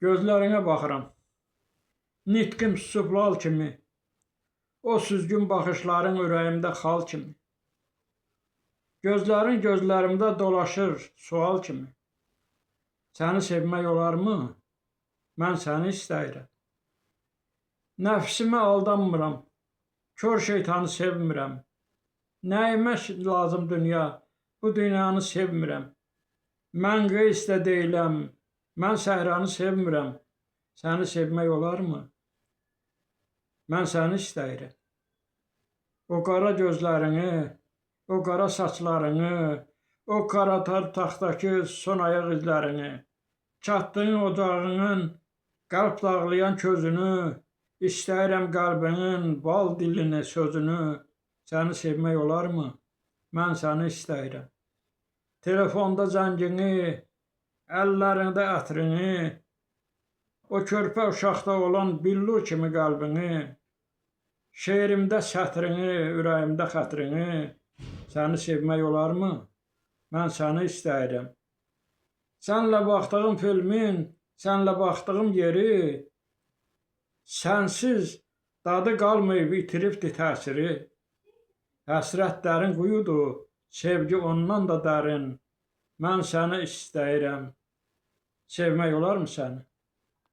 Gözlərinə baxıram. Nitqim susub lal kimi. O süzgün baxışların ürəyimdə xal kimi. Gözlərin gözlərimdə dolaşır sual kimi. Səni sevmək olarmı? Mən səni istəyirəm. Nəfsimə aldanmıram. Kör şeytanı sevmirəm. Nəyimə lazım dünya? Bu dünyanı sevmirəm. Mən qeys də deyiləm. Mən səhranı sevmirəm. Səni sevmək olarmı? Mən səni istəyirəm. O qara gözlərini, o qara saçlarını, o qara taxtdakı son ayaq izlərini, çatdığın ocağının qəlb dağlayan közünü, istəyirəm qəlbinin bal dilini, sözünü. Səni sevmək olarmı? Mən səni istəyirəm. Telefonda zəngini, əllərində ətrini, o körpə uşaqda olan billur kimi qəlbini, şeirimdə sətrini, ürəyimdə xətrini. Səni sevmək olarmı? Mən səni istəyirəm. Sənlə baxdığım filmin, sənlə baxdığım yeri, sənsiz dadı qalmayıb itiribdi təsiri. Həsrət dərin quyudur, sevgi ondan da dərin. Mən səni istəyirəm. Sevmək olarmı səni?